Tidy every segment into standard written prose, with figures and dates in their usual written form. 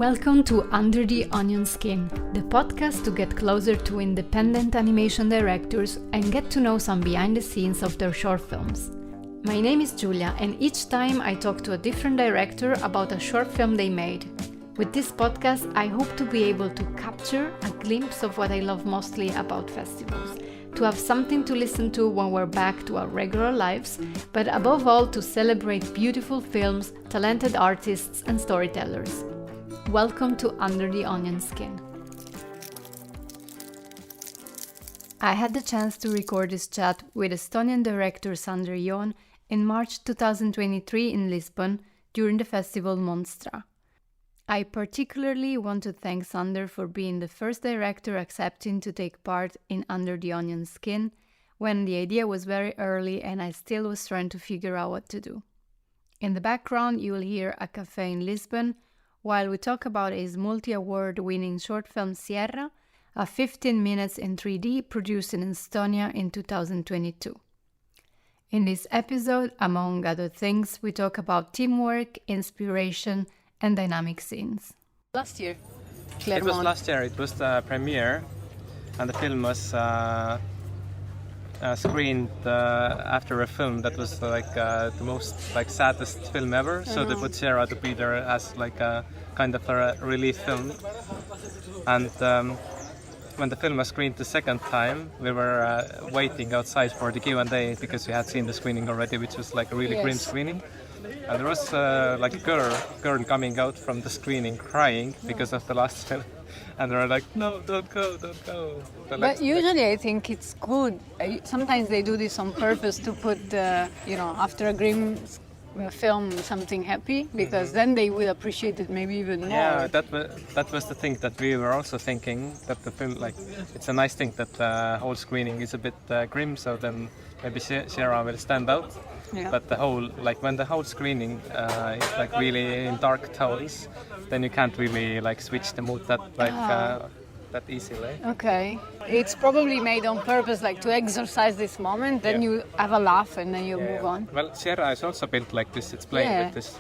Welcome to Under the Onion Skin, the podcast to get closer to independent animation directors and get to know some behind the scenes of their short films. My name is Giulia, and each time I talk to a different director about a short film they made. With this podcast, I hope to be able to capture a glimpse of what I love mostly about festivals, to have something to listen to when we're back to our regular lives, but above all to celebrate beautiful films, talented artists and storytellers. Welcome to Under the Onion Skin. I had the chance to record this chat with Estonian director Sander Joon in March 2023 in Lisbon during the festival Monstra. I particularly want to thank Sander for being the first director accepting to take part in Under the Onion Skin when the idea was very early and I still was trying to figure out what to do. In the background, you will hear a cafe in Lisbon while we talk about his multi-award-winning short film Sierra, a 15 minutes in 3D produced in Estonia in 2022. In this episode, among other things, we talk about teamwork, inspiration, and dynamic scenes. Last year, It was last year. It was the premiere, and the film was screened after a film that was the most saddest film ever. So they put Sierra to be there as a kind of a relief film. And when the film was screened the second time, we were waiting outside for the Q&A because we had seen the screening already, which was a really grim screening. And there was a girl coming out from the screening crying because of the last film. And they were like, no, don't go. But usually I think it's good. Sometimes they do this on purpose to put, after a grim film, something happy, because then they will appreciate it maybe even more. Yeah, that was the thing that we were also thinking, that the film, it's a nice thing that the whole screening is a bit grim, so then maybe Sierra will stand out. Yeah. But the whole, when the whole screening is really in dark tones, then you can't really switch the mood that easily. Okay, it's probably made on purpose, to exercise this moment. Then you have a laugh and then you move on. Well, Sierra is also built like this. It's playing with this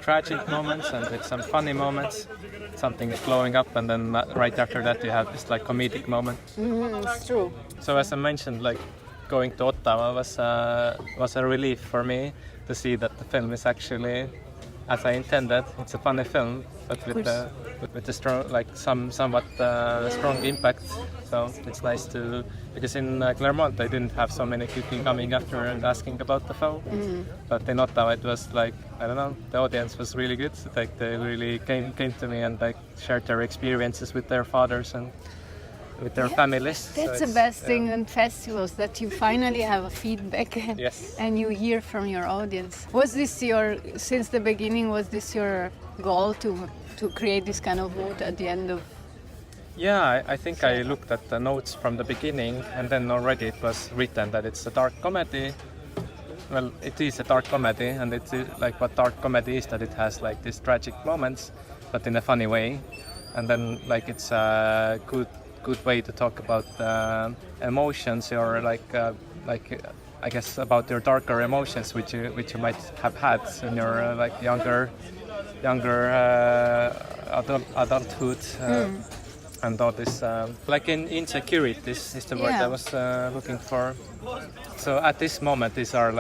tragic moments and with some funny moments. Something is blowing up, and then right after that you have this comedic moment. It's true. So as I mentioned, going to Ottawa was a relief for me to see that the film is actually, as I intended, it's a funny film, but with the strong, somewhat strong impact. So it's nice to, because in Clermont I didn't have so many people coming after and asking about the film, but in Ottawa it was I don't know, the audience was really good. They really came to me and shared their experiences with their fathers and with their families. That's the best thing in festivals, that you finally have a feedback and you hear from your audience. Was this since the beginning, was this your goal to create this kind of mood at the end of? Yeah, I think I looked at the notes from the beginning, and then already it was written that it's a dark comedy. Well, it is a dark comedy, and it's what dark comedy is, that it has these tragic moments, but in a funny way. And then it's a good way to talk about emotions, or I guess about your darker emotions which you might have had in your younger adulthood, and all this insecurities is the word I was looking for. So at this moment these are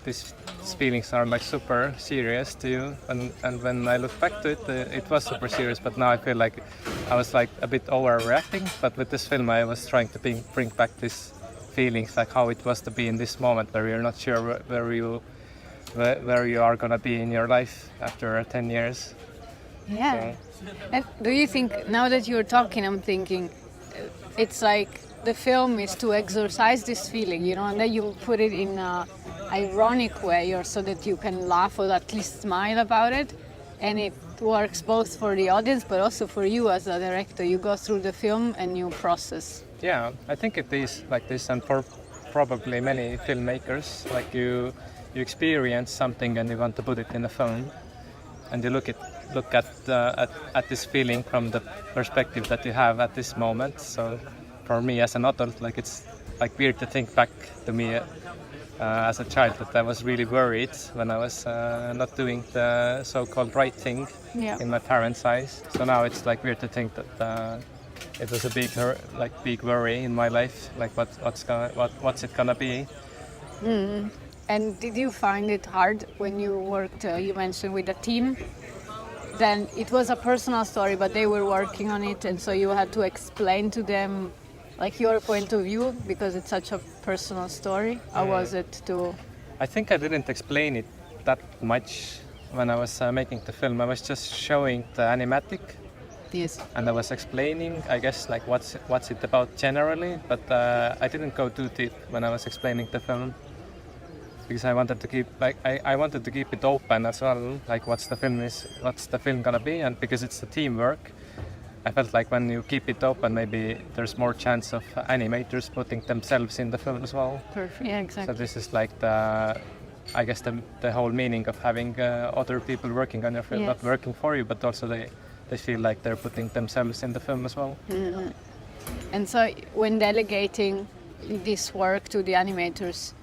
these feelings are super serious to you, and when I look back to it, it was super serious, but now I feel like I was a bit overreacting. But with this film I was trying to bring back these feelings, how it was to be in this moment where you're not sure where you are gonna be in your life after 10 years. Yeah. So. And do you think, now that you're talking, I'm thinking it's the film is to exercise this feeling, and then you put it in a ironic way, or so that you can laugh or at least smile about it, and it works both for the audience but also for you as a director. You go through the film and you process. Yeah, I think it is like this, and for probably many filmmakers, you experience something and you want to put it in a film, and you look at this feeling from the perspective that you have at this moment. So for me as an adult, it's weird to think back to me as a child that I was really worried when I was not doing the so-called right thing in my parents' eyes. So now it's like weird to think that it was a big worry in my life. Like what's it gonna be? And did you find it hard when you worked? You mentioned with a team. Then it was a personal story, but they were working on it, and so you had to explain to them, like your point of view, because it's such a personal story. Or was it to? I think I didn't explain it that much when I was making the film. I was just showing the animatic. Yes. And I was explaining, I guess, like what's it about generally, but I didn't go too deep when I was explaining the film, because I wanted to keep I wanted to keep it open as well, like what's the film gonna be, and because it's a teamwork, I felt like when you keep it open, maybe there's more chance of animators putting themselves in the film as well. Perfect. Yeah, exactly. So this is like I guess the whole meaning of having other people working on your film, not working for you, but also they feel like they're putting themselves in the film as well. Mm-hmm. And so when delegating this work to the animators,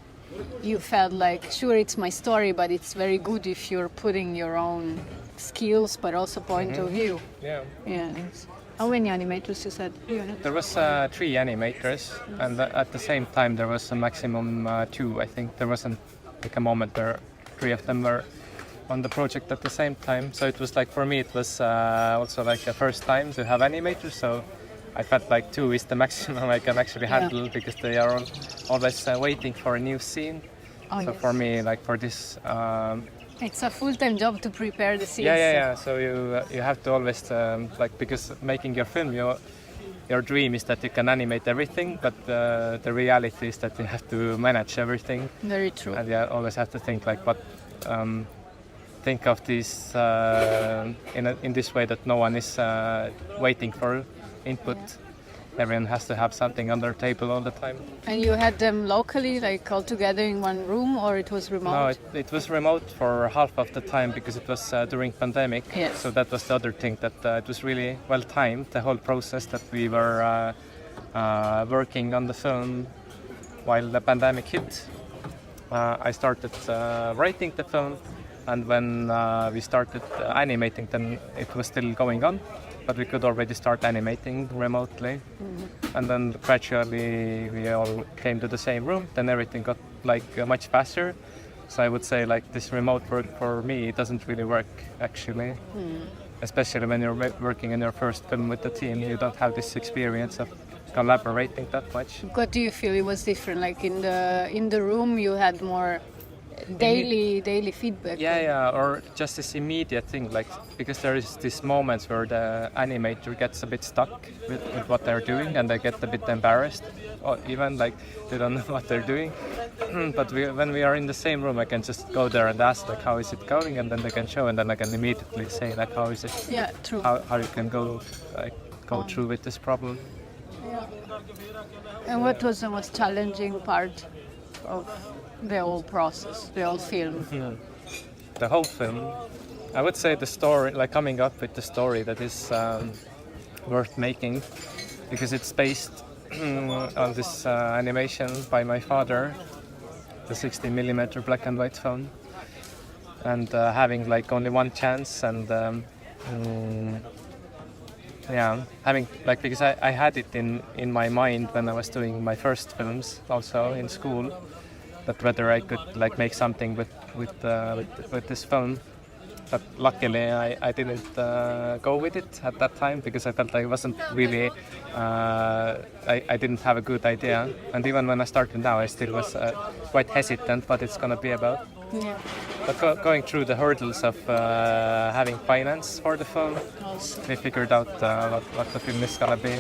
you felt like, sure, it's my story, but it's very good if you're putting your own skills, but also point of view. Yeah. Yeah. How many animators you said? There was 3 animators, and at the same time there was a maximum 2. I think there wasn't like a moment where 3 of them were on the project at the same time. So it was like, for me, it was also like the first time to have animators. So I felt like 2 is the maximum I can actually handle, because they are always waiting for a new scene. So for me, like for this, it's a full-time job to prepare the scenes. Yeah. So you have to always because making your film, your dream is that you can animate everything, but the reality is that you have to manage everything. Very true. And you always have to think like think of this in this way, that no one is waiting for input. Everyone has to have something on their table all the time. And you had them locally, like all together in one room, or it was remote? No, it was remote for half of the time, because it was during pandemic. Yes. So that was the other thing, that it was really well timed, the whole process, that we were working on the film while the pandemic hit. I started writing the film, and when we started animating, then it was still going on, but we could already start animating remotely. And then gradually we all came to the same room, then everything got like much faster. So I would say like this remote work for me, it doesn't really work actually. Especially when you're working in your first film with the team, you don't have this experience of collaborating that much. What do you feel it was different? Like in the room you had more daily feedback? Yeah, or just this immediate thing, like, because there is these moments where the animator gets a bit stuck with what they're doing, and they get a bit embarrassed, or even like they don't know what they're doing. But when we are in the same room, I can just go there and ask like, how is it going, and then they can show, and then I can immediately say like, how is it? Yeah, true. How you can go through with this problem. And what was the most challenging part of the whole process, the whole film? The whole film, I would say the story, like coming up with the story that is worth making, because it's based on this animation by my father, the 16mm black and white film, and having like only one chance, and having like, because I had it in my mind when I was doing my first films also in school, that whether I could like make something with this film. But luckily I didn't go with it at that time, because I felt like it wasn't really, I didn't have a good idea. And even when I started now, I still was quite hesitant what it's gonna be about. Yeah. But going through the hurdles of having finance for the film, we figured out what the film is gonna be.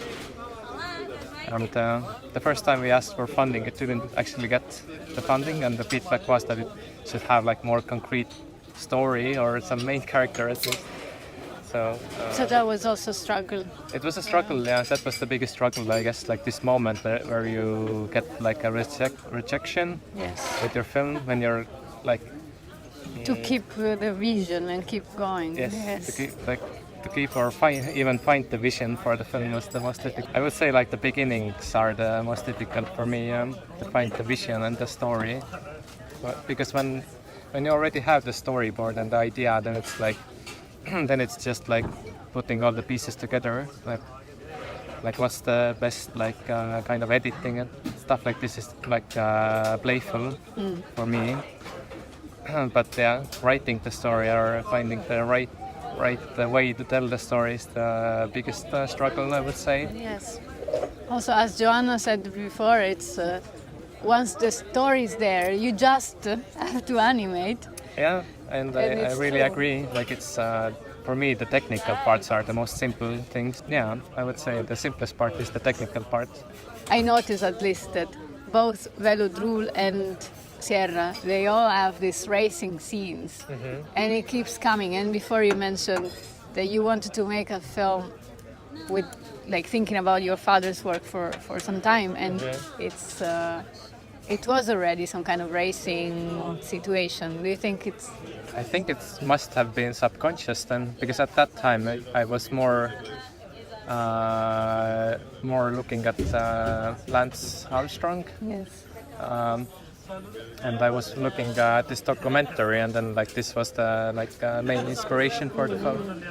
And the first time we asked for funding, it didn't actually get the funding, and the feedback was that it should have like more concrete story or some main character at least. So that was also a struggle. It was a struggle, yeah. That was the biggest struggle, I guess, like this moment where you get like a rejection with your film, when you're like... To keep the vision and keep going. Yes. To keep or even find the vision for the film was the most difficult. I would say like the beginnings are the most difficult for me, to find the vision and the story. because when you already have the storyboard and the idea, then it's like then it's just like putting all the pieces together. Like what's the best kind of editing and stuff like this is like playful for me. But yeah, writing the story or finding the right way to tell the story is the biggest struggle, I would say. Yes. Also, as Joanna said before, it's once the story is there, you just have to animate. Yeah, and I really agree. Like it's for me, the technical parts are the most simple things. Yeah, I would say the simplest part is the technical part. I noticed at least that both Velodrome and Sierra, they all have these racing scenes, and it keeps coming. And before you mentioned that you wanted to make a film with like thinking about your father's work for some time, and it was already some kind of racing situation. Do you think it's? I think it must have been subconscious then, because at that time I was more looking at Lance Armstrong. Yes. And I was looking at this documentary, and then like this was the main inspiration for the film.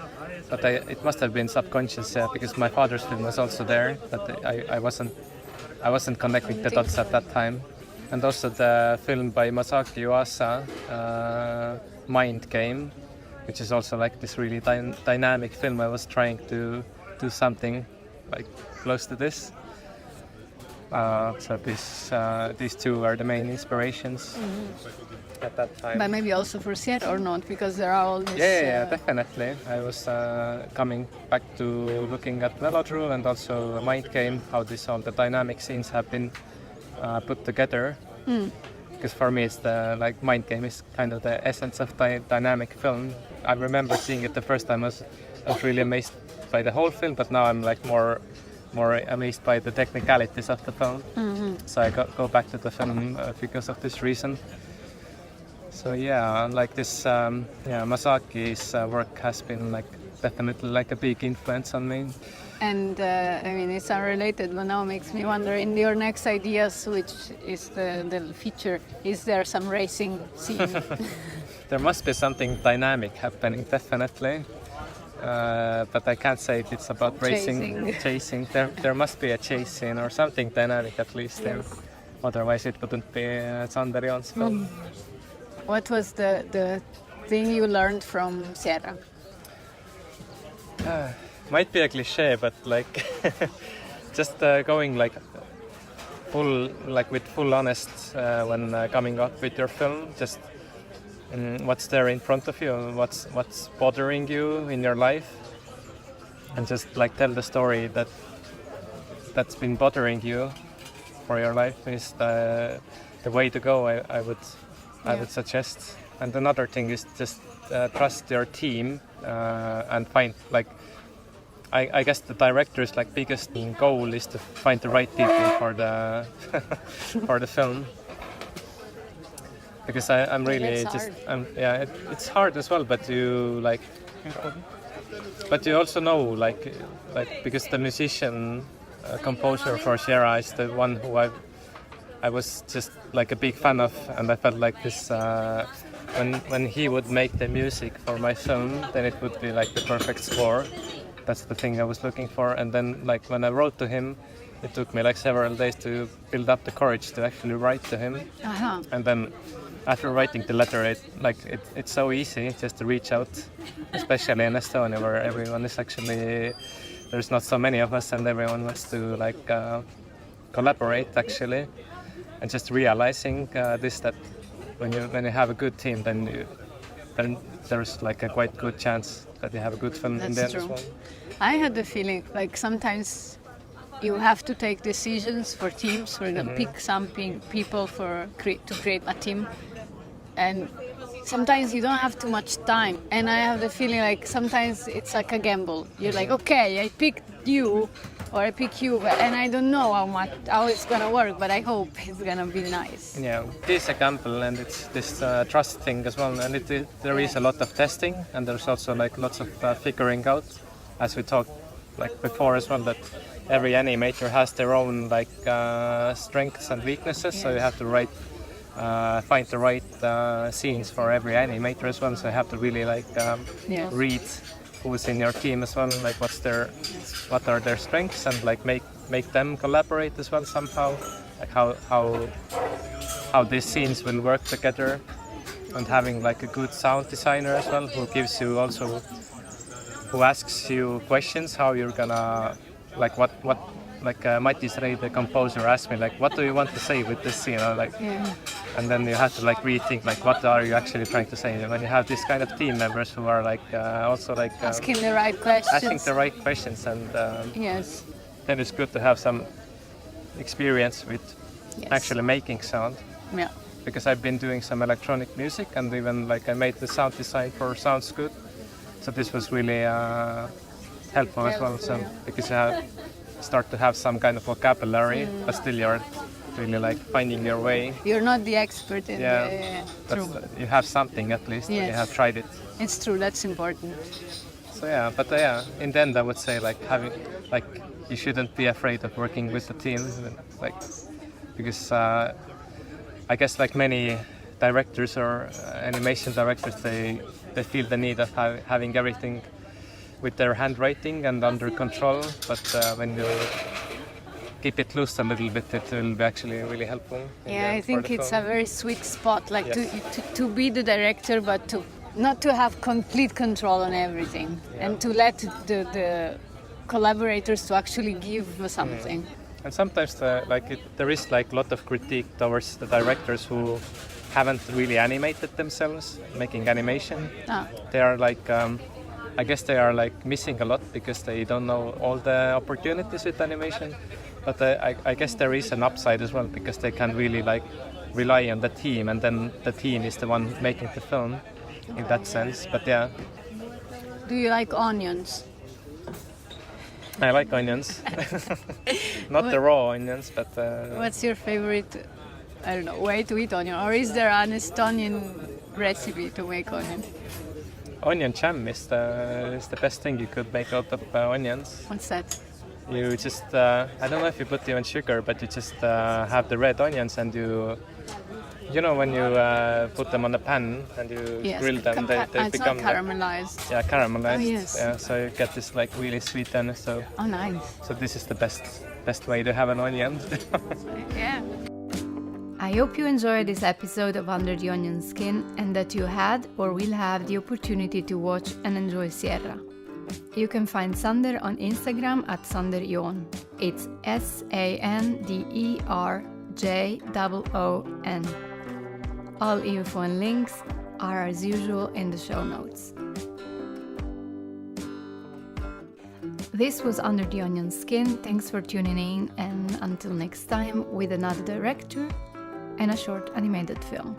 But it must have been subconscious, because my father's film was also there. But I wasn't connecting the dots at that time. And also the film by Masaaki Yuasa, Mind Game, which is also like this really dynamic film. I was trying to do something like close to this. So these two are the main inspirations at that time. But maybe also for Sierra or not, because there are all these... Yeah, definitely. I was coming back to looking at Velodrome and also Mind Game, how all the dynamic scenes have been put together. Because for me, it's Mind Game is kind of the essence of dynamic film. I remember seeing it the first time. I was really amazed by the whole film, but now I'm like more amazed by the technicalities of the film. So I go back to the film because of this reason. So yeah, like this, Masaki's work has been like definitely like a big influence on me. And I mean, it's unrelated, but now makes me wonder, in your next ideas, which is the feature, is there some racing scene? There must be something dynamic happening, definitely. But I can't say it's about chasing. There must be a chase scene or something dynamic at least. Yes. Otherwise it wouldn't be Sander Joon's film. What was the thing you learned from Sierra? Might be a cliche, but like just going like with full honest when coming up with your film. Just what's there in front of you, what's bothering you in your life, and just like tell the story that's been bothering you for your life is the way to go. I would suggest. And another thing is just trust your team and find like I guess the director's biggest goal is to find the right people for the for the film. Because I'm really it's hard as well, but you but you also know because the musician composer for Sierra is the one who I was just like a big fan of, and I felt like this when he would make the music for my film, then it would be like the perfect score. That's the thing I was looking for. And then when I wrote to him, it took me several days to build up the courage to actually write to him. And then after writing the letter, it's so easy just to reach out, especially in Estonia, where everyone is actually, there's not so many of us, and everyone wants to collaborate actually, and just realizing this, that when you have a good team, then there's a quite good chance that you have a good film in the end as well. I had the feeling sometimes you have to take decisions for teams, for example, pick some people to create a team. And sometimes you don't have too much time. And I have the feeling sometimes it's like a gamble. You're like, okay, I picked you, or I pick you, and I don't know how it's gonna work, but I hope it's gonna be nice. Yeah, it is a gamble, and it's this trust thing as well. And there is a lot of testing, and there's also lots of figuring out, as we talked before as well, that every animator has their own strengths and weaknesses. Yes. So you have to find the right scenes for every animator as well. So you have to really like read who's in your team as well, like what are their strengths, and like make them collaborate as well somehow, like how these scenes will work together, and having like a good sound designer as well who gives you also, who asks you questions how you're gonna, like what like Matis Rei, the composer, asked me like, what do you want to say with this scene, like and then you have to like rethink like what are you actually trying to say. And when you have this kind of team members who are like also like asking the right questions, asking the right questions, and yes, then it's good to have some experience with actually making sound. Yeah. Because I've been doing some electronic music, and even like I made the sound design for Sounds Good, so this was really helpful as well. So because you start to have some kind of vocabulary, but still you're really like finding your way. You're not the expert in true. You have something at least. You have tried it. It's true. That's important. So but in the end I would say like having like you shouldn't be afraid of working with the team, like because I guess like many directors or animation directors, they feel the need of having everything with their handwriting and under control, but when you keep it loose a little bit, it will be actually really helpful. I think it's a very sweet spot, like to be the director, but to not to have complete control on everything, and to let the collaborators to actually give something. And sometimes there is like a lot of critique towards the directors who haven't really animated themselves, making animation. They are like, I guess they are like missing a lot because they don't know all the opportunities with animation. But I guess there is an upside as well, because they can really like rely on the team, and then the team is the one making the film in that sense. But Do you like onions? I like onions. Not the raw onions, but... What's your favorite, I don't know, way to eat onion? Or is there an Estonian recipe to make onion? Onion jam is the best thing you could make out of onions. What's that? You just, I don't know if you put even sugar, but you just have the red onions, and you know when you put them on a pan and you grill them, they become caramelized. Caramelized. Oh, yes. So you get this like really sweet and so. Oh, nice. So this is the best way to have an onion. Yeah. I hope you enjoyed this episode of Under the Onion Skin, and that you had or will have the opportunity to watch and enjoy Sierra. You can find Sander on Instagram at Sander Joon. It's SanderJoon. All info and links are as usual in the show notes. This was Under the Onion Skin. Thanks for tuning in, and until next time with another director and a short animated film.